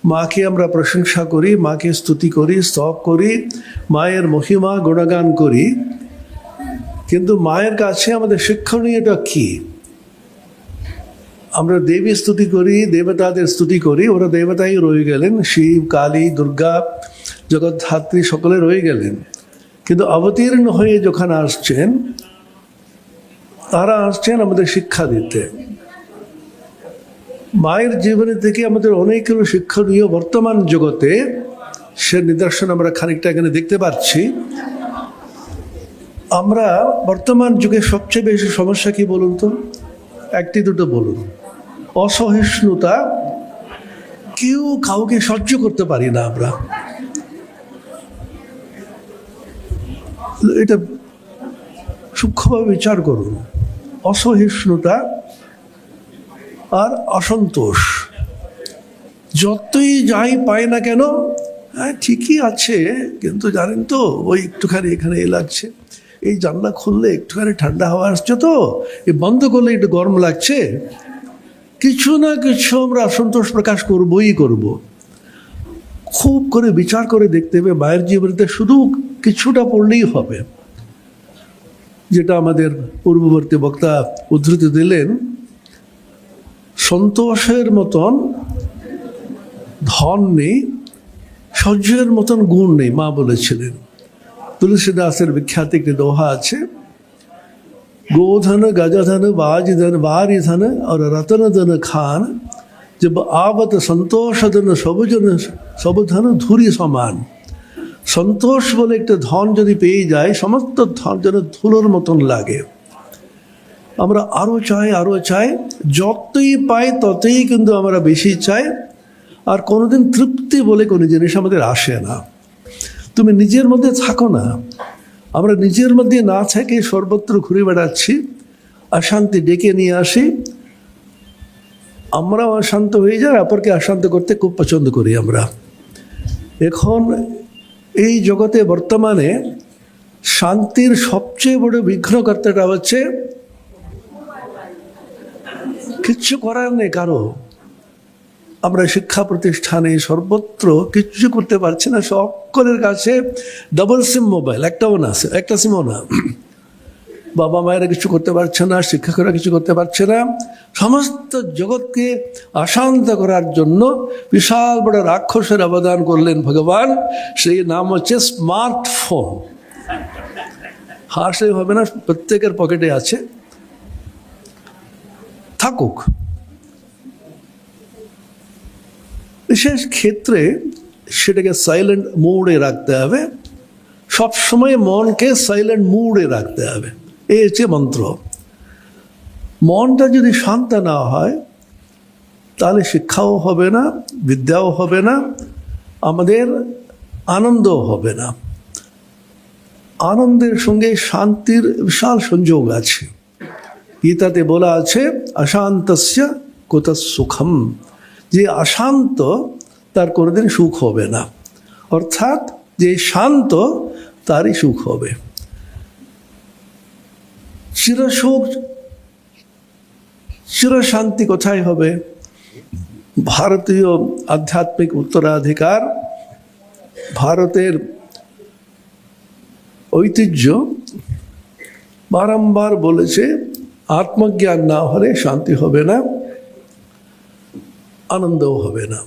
মাকে আমরা প্রশংসা করি, মাকে স্তুতি করি, স্তব করি, মায়ের মহিমা গুণগান করি, কিন্তু মায়ের কাছে আমাদের শিক্ষণীয়টা কি? আমরা দেবী স্তুতি করি, দেবতাদের স্তুতি করি, ওরা দেবতাই রয়ে গেলেন, শিব, কালী, দুর্গা, জগদ্ধাত্রী সকলে রয়ে গেলেন, কিন্তু অবতীর্ণ হয়ে যখন আসছেন, তারা আসছেন আমাদের শিক্ষা দিতে। মায়ের জীবনী থেকে আমাদের অনেকগুলো শিক্ষণীয় বর্তমান জগতে সে নিদর্শন আমরা খানিকটা এখানে দেখতে পাচ্ছি। আমরা বর্তমান যুগে সবচেয়ে বেশি সমস্যা কি বলুন তো? একটি দুটো বলুন। অসহিষ্ণুতা, কেউ কাউকে সহ্য করতে পারি না আমরা। এটা সূক্ষ্মভাবে বিচার করুন। অসহিষ্ণুতা আর অসন্তোষ, যতই যাই পায় না কেন, হ্যাঁ ঠিকই আছে, কিন্তু জানেন তো ওই একটুখানি এখানে এ লাগছে, এই জানলা খুললে একটুখানি ঠান্ডা হাওয়া আসছে, তো এই বন্ধ করলে একটু গরম লাগছে, কিছু না কিছু আমরা অসন্তোষ প্রকাশ করবই করব। খুব করে বিচার করে দেখতে হবে, মায়ের জীবনীতে শুধু কিছুটা পড়লেই হবে, যেটা আমাদের পূর্ববর্তী বক্তা উদ্ধৃতি দিলেন, সন্তোষের মতন ধন নেই, সহ্যের মতন গুণ নেই, মা বলেছিলেন। তুলসীদাসের বিখ্যাত একটি দোহা আছে, गोधन गजधन बाजधन वारिधन और रतन धन खान, जब आवत संतोष धन सब धन धूरी समान। সন্তোষ বলে একটা ধন যদি পেয়ে যায়, সমস্ত ধন যেন ধুলোর মতন লাগে। আমরা আরও চাই, যতই পাই ততই কিন্তু আমরা বেশি চাই, আর কোনোদিন তৃপ্তি বলে কোনো জিনিস আমাদের আসে না। তুমি নিজের মধ্যে থাকো না, আমরা নিজের মধ্যে না থেকে সর্বত্র ঘুরে বেড়াচ্ছি, অশান্তি ডেকে নিয়ে আসি, আমরাও অশান্ত হয়ে যাই, অপরকে অশান্ত করতে খুব পছন্দ করি আমরা। এখন এই জগতে বর্তমানে শান্তির সবচেয়ে বড় বিঘ্নকর্তাটা হচ্ছে, কিচ্ছু করার নেই কারো, আমরা শিক্ষা প্রতিষ্ঠানে সর্বত্র কিচ্ছু করতে পারছি না, সকলের কাছে ডাবল সিম মোবাইল, একটা সিমও না। বাবা মায়েরা কিছু করতে পারছে না, শিক্ষকরা কিছু করতে পারছে না, সমস্ত জগৎকে অশান্ত করার জন্য বিশাল বড় রাক্ষসের অবদান করলেন ভগবান, সেই নাম হচ্ছে স্মার্টফোন। হাসলে হবে না, প্রত্যেকের পকেটে আছে, থাকুক। বিশেষ ক্ষেত্রে সেটাকে সাইলেন্ট মোডে রাখতে হবে, সবসময় মনকে সাইলেন্ট মোডে রাখতে হবে, এই হচ্ছে মন্ত্র। মনটা যদি শান্ত না হয়, তাহলে শিক্ষাও হবে না, বিদ্যাও হবে না, আমাদের আনন্দও হবে না। আনন্দের সঙ্গে শান্তির বিশাল সংযোগ আছে। গীতাতে বলা আছে, অশান্তস্য কুতঃ সুখম, যে অশান্ত তার কোনোদিন সুখ হবে না, অর্থাৎ যে শান্ত তারই সুখ হবে। চিরসুখ চিরশান্তি কোথায় হবে? ভারতীয় আধ্যাত্মিক উত্তরাধিকার, ভারতের ঐতিহ্য বারংবার বলেছে, আত্মজ্ঞান না হলে শান্তি হবে না, আনন্দও হবে না।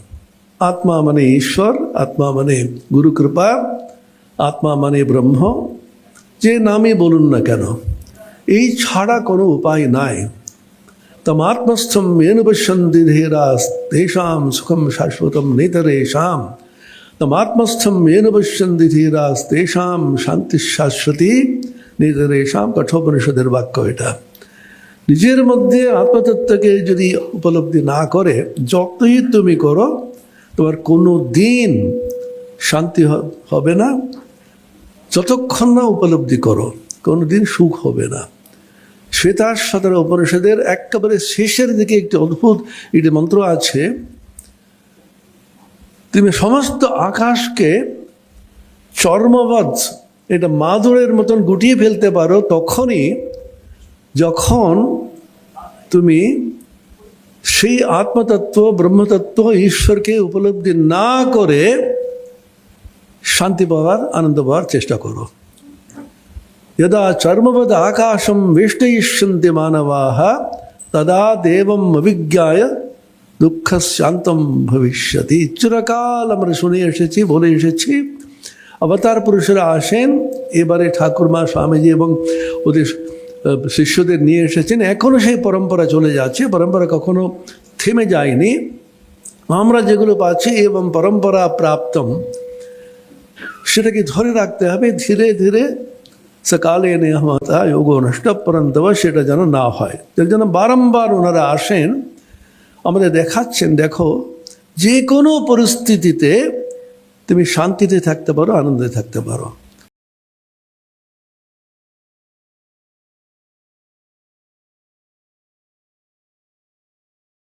আত্মা মানে ঈশ্বর, আত্মা মানে গুরু কৃপা, আত্মা মানে ব্রহ্ম, যে নামই বলুন না কেন, এই ছাড়া কোনো উপায় নাই। তম আত্মস্থম येन पश्यन्ति धीराः तेषां सुखं शाश्वतं नेतरेषां, तम आत्मस्थम येन पश्यन्ति धीराः तेषां शान्तिः शाश्वती नेतरेषां, কঠোপনিষদের বাক্য এটা। নিজের মধ্যে আত্মতত্ত্বকে যদি উপলব্ধি না করে যতই তুমি করো, তোমার কোনো দিন শান্তি হবে না, যতক্ষণ না উপলব্ধি করো কোনো দিন সুখ হবে না। শ্বেতাশ্বতর উপনিষদের একেবারে শেষের দিকে একটি অদ্ভুত একটি মন্ত্র আছে, তুমি সমস্ত আকাশকে চর্মবৎ, এটা মাদুরের মতন গুটিয়ে ফেলতে পারো তখনই যখন তুমি সেই আত্মতত্ত্ব ব্রহ্মতত্ত্ব ঈশ্বরকে উপলব্ধি না করে শান্তি পাওয়ার আনন্দ পাওয়ার চেষ্টা করো। যদা চর্মবদ আকাশম বেষ্টয়িষ্যন্তি মানবাহ তদা দেবম অভিজ্ঞায় দুঃখ শান্তম ভবিষ্যতি। চিরকাল আমরা শুনে এসেছি, বলে এসেছি, অবতার পুরুষেরা আসেন, এবারে ঠাকুরমা স্বামীজি এবং ওদের শিষ্যদের নিয়ে এসেছেন। এখনও সেই পরম্পরা চলে যাচ্ছে, পরম্পরা কখনো থেমে যায়নি। আমরা যেগুলো পাচ্ছি এবং পরম্পরা প্রাপ্তম, সেটাকে ধরে রাখতে হবে। ধীরে ধীরে সকালে নিয়মতা যোগ নষ্ট পরন্তব, সেটা যেন না হয়। তার জন্য বারংবার ওনারা আসেন, আমাদের দেখাচ্ছেন, দেখো যে কোনো পরিস্থিতিতে তুমি শান্তিতে থাকতে পারো, আনন্দে থাকতে পারো।